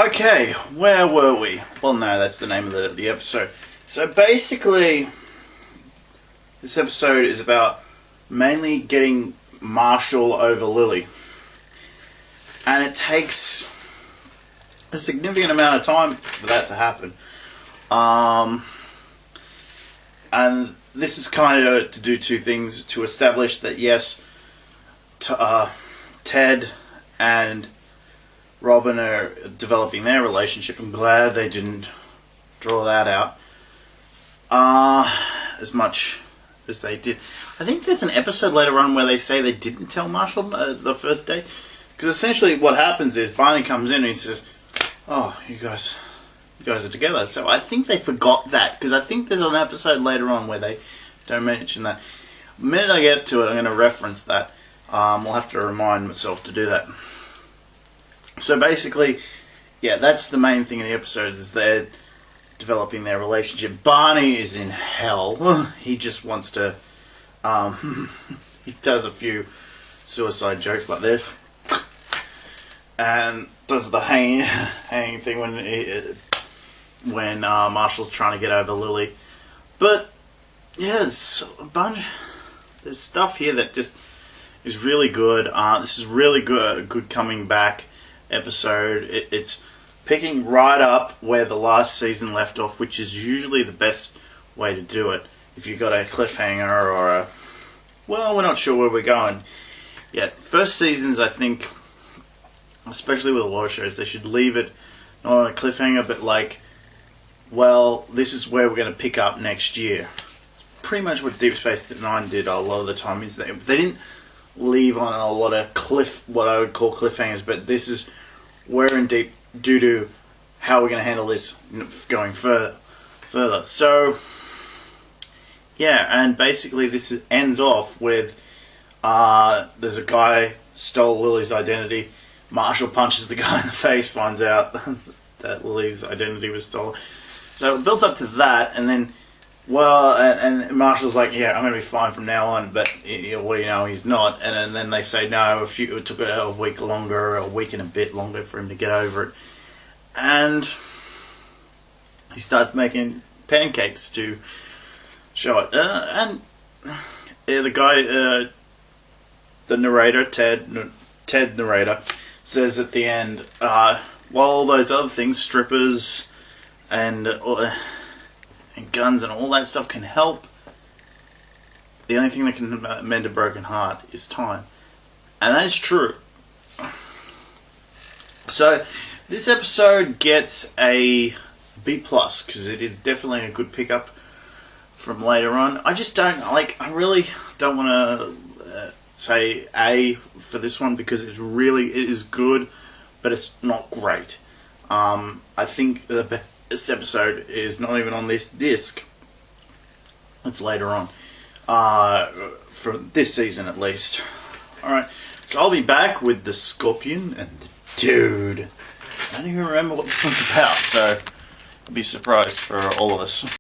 Okay, where were we? Well, no, that's the name of the episode. So basically, this episode is about mainly getting Marshall over Lily. And it takes a significant amount of time for that to happen. And this is kind of to do two things. To establish that, yes, Ted and Robin are developing their relationship. I'm glad they didn't draw that out as much as they did. I think there's an episode later on where they say they didn't tell Marshall the first day. Because essentially what happens is Barney comes in and he says, "Oh, you guys are together." So I think they forgot that. Because I think there's an episode later on where they don't mention that. The minute I get to it, I'm going to reference that. We'll have to remind myself to do that. So basically, yeah, that's the main thing in the episode, is they're developing their relationship. Barney is in hell. He just wants to, he does a few suicide jokes like this. And does the hanging thing when Marshall's trying to get over Lily. But, yeah, there's a bunch, there's stuff here that just is really good. This is really good coming back episode. It's picking right up where the last season left off, which is usually the best way to do it. If you've got a cliffhanger or a, well, we're not sure where we're going. Yeah, first seasons, I think, especially with a lot of shows, they should leave it not on a cliffhanger, but like, well, this is where we're going to pick up next year. It's pretty much what Deep Space Nine did a lot of the time. Is they didn't leave on a lot of what I would call cliffhangers, but this is where in deep due to how we're going to handle this going further. So yeah, and basically this ends off with there's a guy stole Lily's identity. Marshall punches the guy in the face, finds out that Lily's identity was stolen. So it builds up to that, and then, well, and Marshall's like, yeah, I'm going to be fine from now on, but well, you know, he's not. And then they say, no, it took a week longer, a week and a bit longer for him to get over it. And he starts making pancakes to show it. And the guy, the narrator, Ted narrator, says at the end, while all those other things, strippers and guns and all that stuff can help, the only thing that can mend a broken heart is time. And that is true. So this episode gets a B+, because it is definitely a good pickup from later on. I just don't, like, I really don't want to say A for this one, because it is good, but it's not great. I think the best episode is not even on this disc. It's later on, from this season at least. Alright, so I'll be back with the Scorpion and the Dude. I don't even remember what this one's about, so I'll be surprised for all of us.